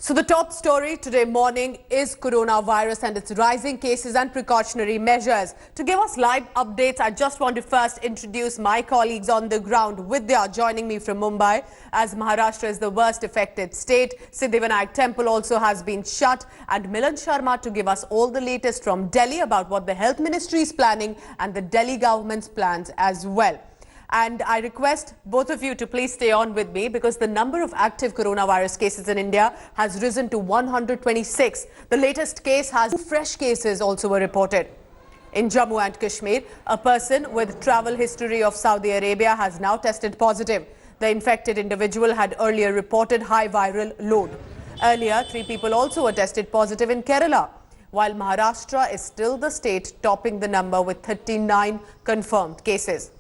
So the top story today morning is coronavirus and its rising cases and precautionary measures. To give us live updates, I just want to first introduce my colleagues on the ground. Vidya joining me from Mumbai, as Maharashtra is the worst affected state. Siddhivinayak Temple also has been shut, and Milan Sharma to give us all the latest from Delhi about what the Health Ministry is planning and the Delhi government's plans as well. And I request both of you to please stay on with me, because the number of active coronavirus cases in India has risen to 126. The latest case has fresh cases also were reported. In Jammu and Kashmir, a person with travel history of Saudi Arabia has now tested positive. The infected individual had earlier reported high viral load. Earlier, 3 people also were tested positive in Kerala, while Maharashtra is still the state topping the number with 39 confirmed cases.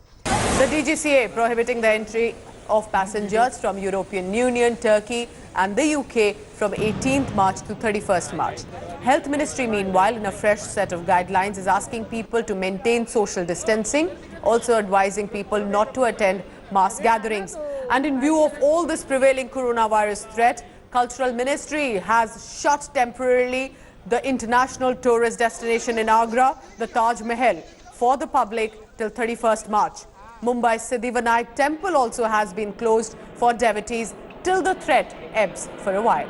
The DGCA prohibiting the entry of passengers from European Union, Turkey and the UK from 18th March to 31st March. Health Ministry, meanwhile, in a fresh set of guidelines, is asking people to maintain social distancing, also advising people not to attend mass gatherings. And in view of all this prevailing coronavirus threat, Cultural Ministry has shut temporarily the international tourist destination in Agra, the Taj Mahal, for the public till 31st March. Mumbai's Siddhivinayak Temple also has been closed for devotees till the threat ebbs for a while.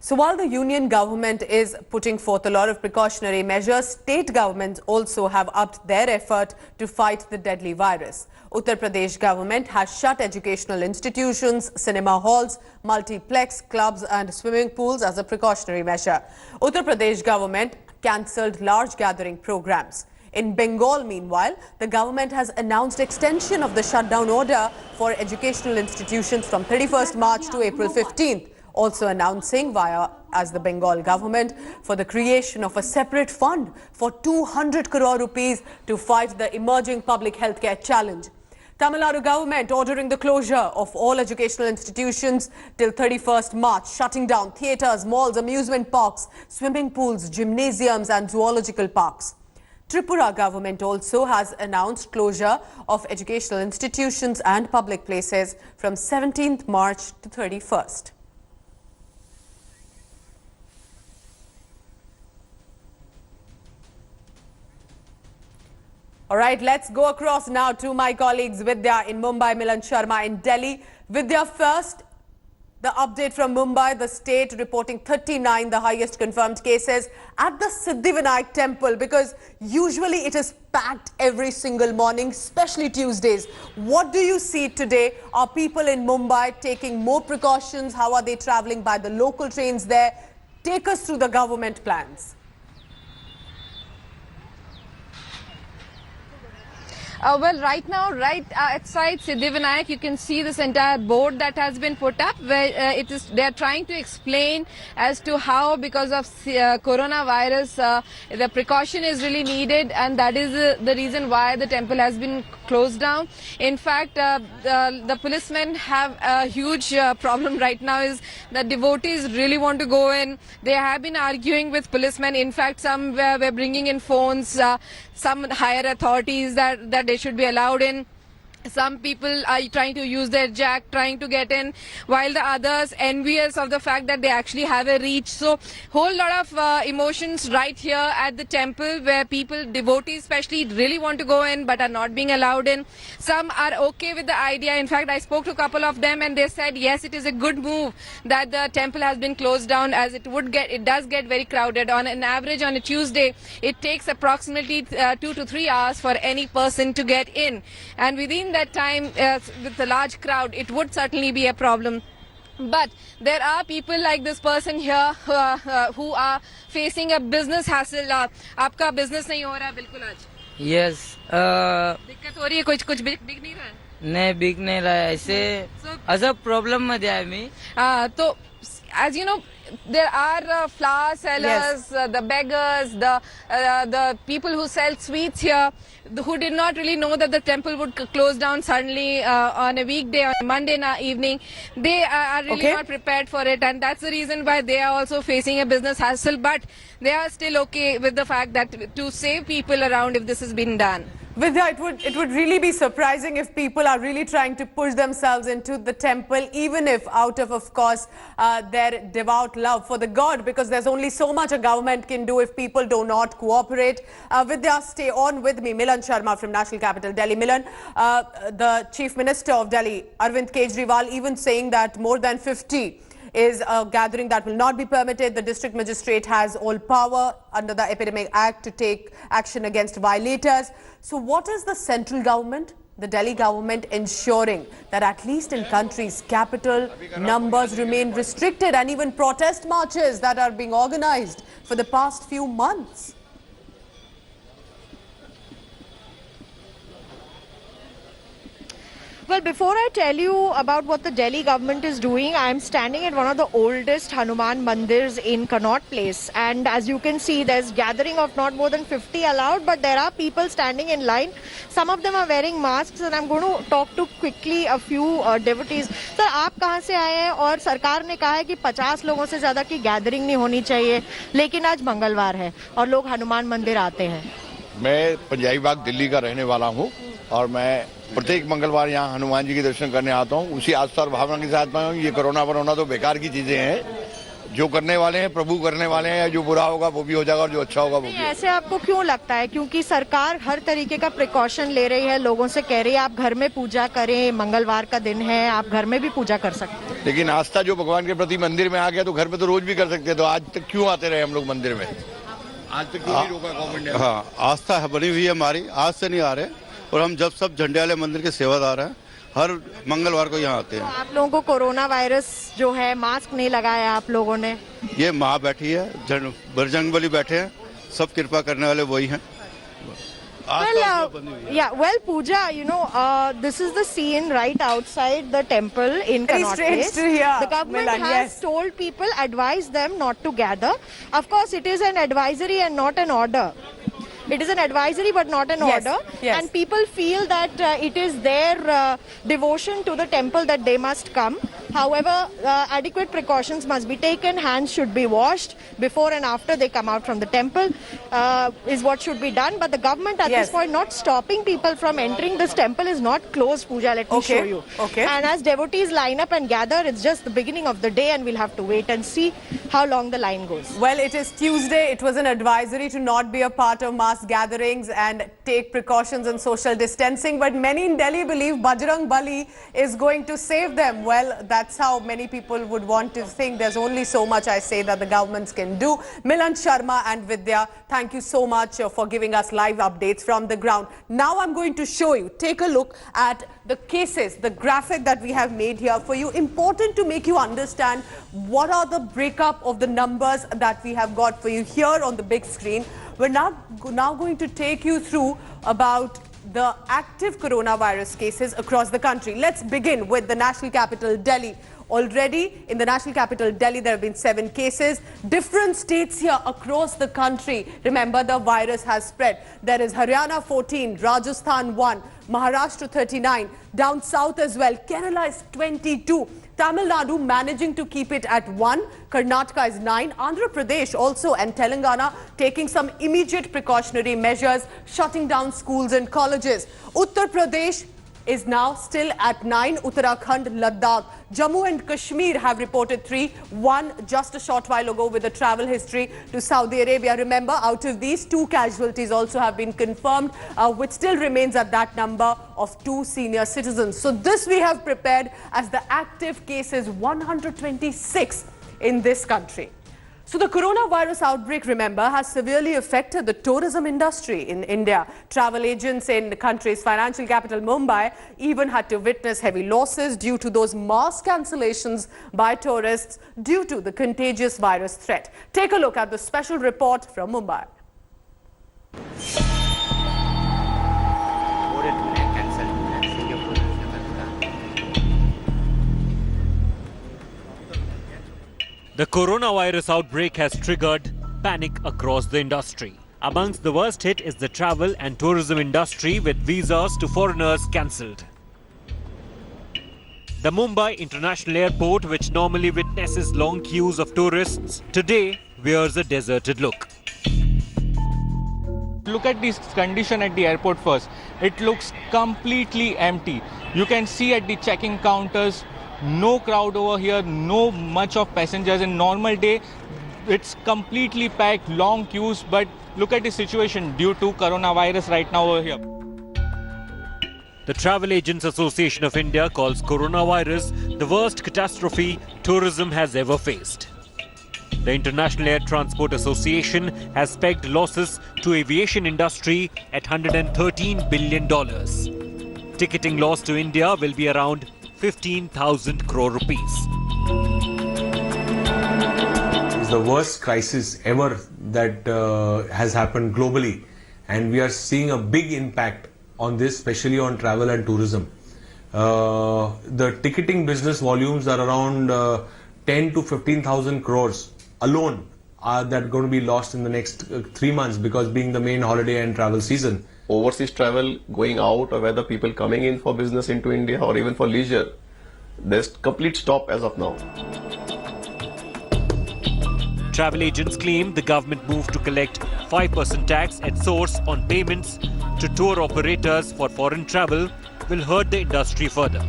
So while the union government is putting forth a lot of precautionary measures, state governments also have upped their effort to fight the deadly virus. Uttar Pradesh government has shut educational institutions, cinema halls, multiplex clubs and swimming pools as a precautionary measure. Uttar Pradesh government cancelled large gathering programs. In Bengal, meanwhile, the government has announced extension of the shutdown order for educational institutions from 31st March to April 15th. Also announcing as the Bengal government for the creation of a separate fund for 200 crore rupees to fight the emerging public healthcare challenge. Tamil Nadu government ordering the closure of all educational institutions till 31st March, shutting down theatres, malls, amusement parks, swimming pools, gymnasiums and zoological parks. Tripura government also has announced closure of educational institutions and public places from 17th March to 31st. All right, let's go across now to my colleagues Vidya in Mumbai, Milan Sharma in Delhi. Vidya, first, the update from Mumbai, the state reporting 39, the highest confirmed cases at the Siddhivinayak Temple, because usually it is packed every single morning, especially Tuesdays. What do you see today? Are people in Mumbai taking more precautions? How are they traveling by the local trains there? Take us through the government plans. Well, right now, outside Siddhivinayak, you can see this entire board that has been put up, where they are trying to explain as to how, because of coronavirus, the precaution is really needed, and that is the reason why the temple has been closed down. In fact, the policemen have a huge problem right now. Is that devotees really want to go in. They have been arguing with policemen. In fact, some were bringing in phones. Some higher authorities that they should be allowed in. Some people are trying to use their jack, trying to get in, while the others envious of the fact that they actually have a reach. So whole lot of emotions right here at the temple, where people, devotees especially, really want to go in but are not being allowed in. Some are okay with the idea. In fact, I spoke to a couple of them and they said yes, it is a good move that the temple has been closed down, as it does get very crowded. On an average, on a Tuesday, it takes approximately 2 to 3 hours for any person to get in, and within that time, with the large crowd, it would certainly be a problem. But there are people like this person here who are facing a business hassle. आपका business नहीं हो रहा बिल्कुल आज? Yes. दिक्कत हो रही है, कुछ बिक नहीं रहा है? नाही बीक नाही राहा ऐसे असं प्रॉब्लेम मध्ये आहे मी. So, as you know, there are flower sellers, the beggars, the people who sell sweets here, who did not really know that the temple would close down suddenly on a weekday, on a Monday evening. They are really not prepared for it, and that's the reason why they are also facing a business hassle. But they are still okay with the fact that to save people around if this has been done. Vidya, it would really be surprising if people are really trying to push themselves into the temple, even if out of course, their devout love for the god, because there's only so much a government can do if people do not cooperate. Vidya, stay on with me. Milan Sharma from National Capital Delhi. Milan, the Chief Minister of Delhi, Arvind Kejriwal, even saying that more than 50 is a gathering that will not be permitted. The district magistrate has all power under the Epidemic Act to take action against violators. So what is the central government, the Delhi government, ensuring that at least in country's capital, numbers remain restricted, and even protest marches that are being organized for the past few months? Well, before I tell you about what the Delhi government is doing, I am standing at one of the oldest Hanuman Mandirs in Connaught Place. And as you can see, there's gathering of not more than 50 allowed, but there are people standing in line. Some of them are wearing masks, and I'm going to talk to quickly a few devotees. Sir, आप कहाँ से आए हैं? और सरकार ने कहा है कि 50 लोगों से ज़्यादा की गैदरिंग नहीं होनी चाहिए, लेकिन आज मंगलवार है और लोग हनुमान मंदिर आते हैं. मैं पंजाबी बाग दिल्ली का रहने वाला हूँ और मैं प्रत्येक मंगलवार यहाँ हनुमान जी के दर्शन करने आता हूँ. उसी आस्था और भावना के साथ मैं ये कोरोना वरोना तो बेकार की चीजें हैं. जो करने वाले हैं प्रभु करने वाले हैं. जो बुरा होगा वो भी हो जाएगा और जो अच्छा होगा वो भी. ऐसे आपको क्यों लगता है? क्योंकि सरकार हर तरीके का प्रिकॉशन ले रही है, लोगों से कह रही है आप घर में पूजा करें, मंगलवार का दिन है, आप घर में भी पूजा कर सकते हैं. लेकिन आस्था जो भगवान के प्रति मंदिर में आ गया तो घर में तो रोज भी कर सकते हैं. तो आज तक क्यों आते रहे हम लोग मंदिर में? आज तक क्यों नहीं रोका गवर्नमेंट ने? हाँ, आस्था बनी हुई है हमारी, आज से नहीं आ रहे. और हम जब सब झंडे वाले मंदिर के सेवादार हैं, हर मंगलवार को यहाँ आते हैं. तो आप लोगों को कोरोना वायरस जो है, मास्क नहीं लगाया आप लोगों ने? ये माँ बैठी है, बजरंगबली बैठे हैं, सब कृपा करने वाले वही हैं. Well, Pooja, you know, this is the scene right outside the temple in Connaught Place. The government has told people, advised them not to gather. Of course, it is an advisory and not an order. It is an advisory but not an order. And people feel that it is their devotion to the temple that they must come. However, adequate precautions must be taken. Hands should be washed before and after they come out from the temple is what should be done. But the government at this point not stopping people from entering this temple is not closed, Pooja. Let me show you. And as devotees line up and gather, it's just the beginning of the day and we'll have to wait and see how long the line goes. Well, it is Tuesday. It was an advisory to not be a part of mass gatherings and take precautions and social distancing. But many in Delhi believe Bajrang Bali is going to save them. Well, that's how many people would want to think. There's only so much, I say, that the governments can do. Milan Sharma and Vidya, thank you so much for giving us live updates from the ground. Now I'm going to show you, take a look at the cases, the graphic that we have made here for you. Important to make you understand what are the breakup of the numbers that we have got for you here on the big screen. We're now going to take you through about the active coronavirus cases across the country. Let's begin with the national capital, Delhi. Already in the national capital, Delhi, there have been 7 cases. Different states here across the country. Remember, the virus has spread. There is Haryana 14, Rajasthan 1, Maharashtra 39, down south as well. Kerala is 22. Tamil Nadu managing to keep it at 1. Karnataka is 9. Andhra Pradesh also, and Telangana taking some immediate precautionary measures, shutting down schools and colleges. Uttar Pradesh is now still at 9. Uttarakhand, Ladakh, Jammu and Kashmir have reported 3. 1 just a short while ago with a travel history to Saudi Arabia. Remember, out of these, 2 casualties also have been confirmed, which still remains at that number of 2 senior citizens. So this we have prepared as the active cases, 126 in this country. So the coronavirus outbreak, remember, has severely affected the tourism industry in India. Travel agents in the country's financial capital, Mumbai, even had to witness heavy losses due to those mass cancellations by tourists due to the contagious virus threat. Take a look at the special report from Mumbai. The coronavirus outbreak has triggered panic across the industry. Amongst the worst hit is the travel and tourism industry, with visas to foreigners cancelled. The Mumbai International Airport, which normally witnesses long queues of tourists, today wears a deserted look. Look at this condition at the airport first. It looks completely empty. You can see at the check-in counters, no crowd over here, no much of passengers. In normal day, it's completely packed, long queues, but look at the situation due to coronavirus right now over here. The Travel Agents Association of India calls coronavirus the worst catastrophe tourism has ever faced. The International Air Transport Association has pegged losses to aviation industry at $113 billion. Ticketing loss to India will be around 15,000 crore rupees. It's the worst crisis ever that has happened globally, and we are seeing a big impact on this, especially on travel and tourism. The ticketing business volumes are around 10 to 15,000 crores alone that are going to be lost in the next 3 months, because being the main holiday and travel season. Overseas travel going out, or whether people coming in for business into India or even for leisure, there's complete stop as of now. Travel agents claim the government moved to collect 5% tax at source on payments to tour operators for foreign travel will hurt the industry further.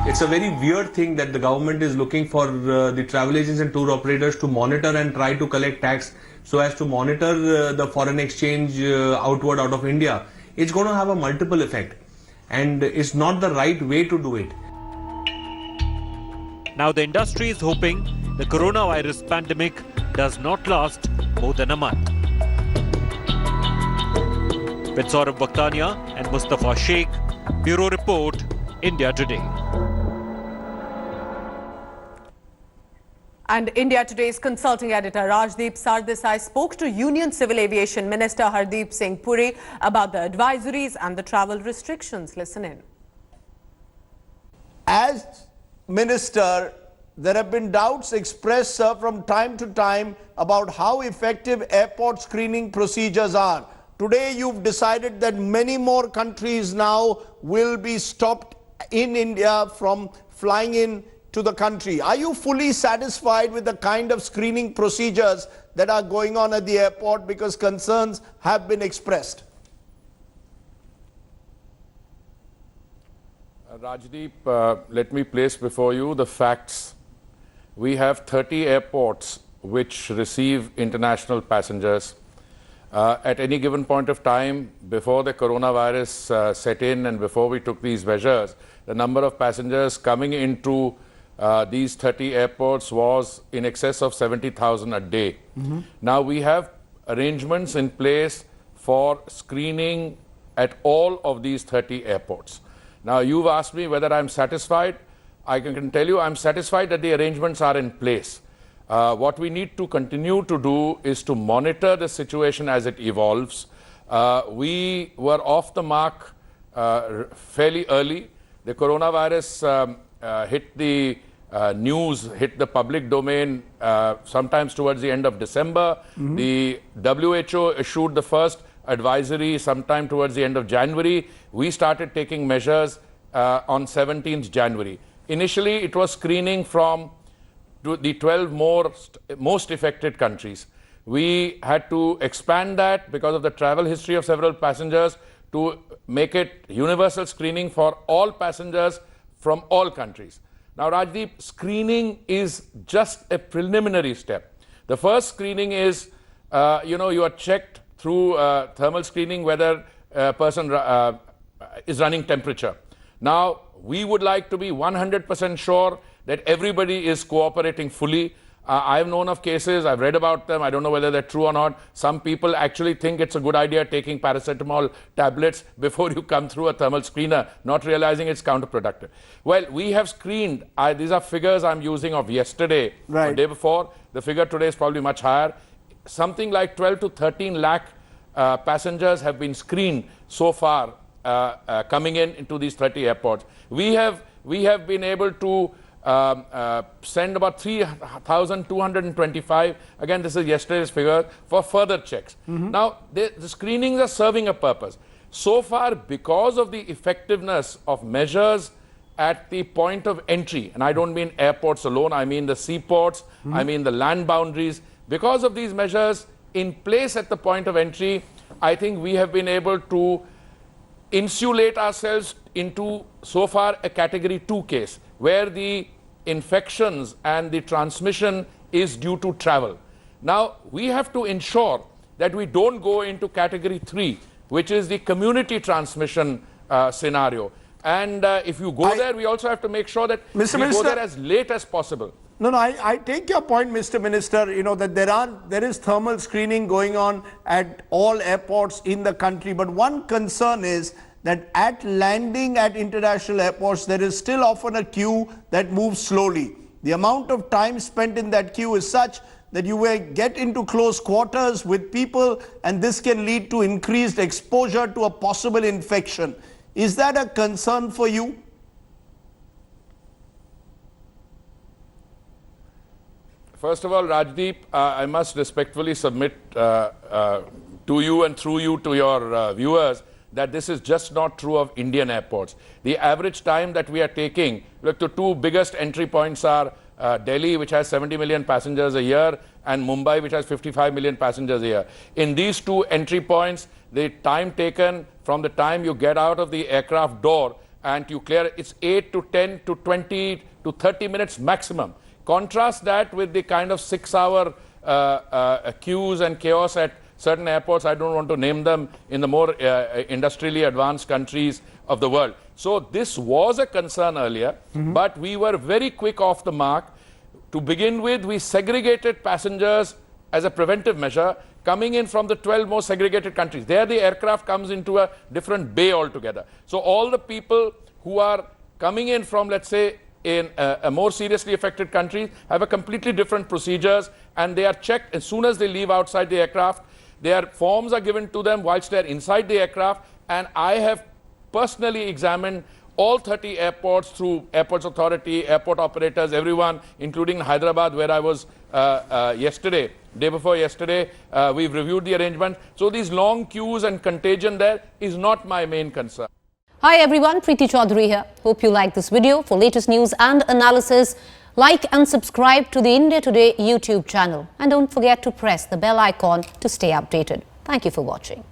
It's a very weird thing that the government is looking for the travel agents and tour operators to monitor and try to collect tax so as to monitor the foreign exchange outward out of India. It's going to have a multiple effect, and it's not the right way to do it. Now the industry is hoping the coronavirus pandemic does not last more than a month. With Saurabh Bakhtania and Mustafa Sheikh, Bureau Report, India Today. And India Today's consulting editor Rajdeep Sardesai spoke to Union Civil Aviation Minister Hardeep Singh Puri about the advisories and the travel restrictions. Listen in. As Minister, there have been doubts expressed, sir, from time to time about how effective airport screening procedures are. Today you've decided that many more countries now will be stopped in India from flying in to the country. Are you fully satisfied with the kind of screening procedures that are going on at the airport, because concerns have been expressed? Rajdeep, let me place before you the facts. We have 30 airports which receive international passengers. At any given point of time, before the coronavirus set in and before we took these measures, the number of passengers coming into these 30 airports was in excess of 70,000 a day. Now we have arrangements in place for screening at all of these 30 airports. Now you've asked me whether I'm satisfied. I can tell you I'm satisfied that the arrangements are in place. What we need to continue to do is to monitor the situation as it evolves. We were off the mark fairly early. The coronavirus hit the news, hit the public domain sometimes towards the end of December. The WHO issued the first advisory sometime towards the end of January. We started taking measures on 17th January. Initially, it was screening from the 12 most affected countries. We had to expand that because of the travel history of several passengers to make it universal screening for all passengers from all countries. Now, Rajdeep, screening is just a preliminary step. The first screening is, you are checked through thermal screening whether a person is running temperature. Now, we would like to be 100% sure that everybody is cooperating fully. I've known of cases, I've read about them, I don't know whether they're true or not. Some people actually think it's a good idea taking paracetamol tablets before you come through a thermal screener, not realizing it's counterproductive. Well, we have screened, these are figures I'm using of yesterday, or day before. The figure today is probably much higher. Something like 12 to 13 lakh passengers have been screened so far coming into these 30 airports. We have been able to send about 3,225, again this is yesterday's figure, for further checks. Now, the screenings are serving a purpose. So far, because of the effectiveness of measures at the point of entry, and I don't mean airports alone, I mean the seaports, I mean the land boundaries, because of these measures in place at the point of entry, I think we have been able to insulate ourselves into so far a category 2 case, where the infections and the transmission is due to travel. Now, we have to ensure that we don't go into category 3, which is the community transmission scenario. And if you go there, we also have to make sure that we go there as late as possible. No, I take your point, Mr. Minister, you know, that there is thermal screening going on at all airports in the country. But one concern is that at landing at international airports, there is still often a queue that moves slowly. The amount of time spent in that queue is such that you will get into close quarters with people, and this can lead to increased exposure to a possible infection. Is that a concern for you? First of all, Rajdeep, I must respectfully submit to you and through you to your viewers that this is just not true of Indian airports. The average time that we are taking, look, the two biggest entry points are Delhi, which has 70 million passengers a year, and Mumbai, which has 55 million passengers a year. In these two entry points, the time taken from the time you get out of the aircraft door and you clear, it's 8 to 10 to 20 to 30 minutes maximum. Contrast that with the kind of 6-hour queues and chaos at certain airports, I don't want to name them, in the more industrially advanced countries of the world. So this was a concern earlier, but we were very quick off the mark. To begin with, we segregated passengers as a preventive measure coming in from the 12 most segregated countries. There the aircraft comes into a different bay altogether. So all the people who are coming in from, let's say, in a more seriously affected country have a completely different procedures, and they are checked as soon as they leave outside the aircraft. Their forms are given to them whilst they're inside the aircraft, and I have personally examined all 30 airports through Airports Authority, airport operators, everyone, including Hyderabad, where I was yesterday, day before yesterday. We've reviewed the arrangement. So these long queues and contagion there is not my main concern. Hi everyone, Preeti Chaudhary here. Hope you like this video. For latest news and analysis, like and subscribe to the India Today YouTube channel. And don't forget to press the bell icon to stay updated. Thank you for watching.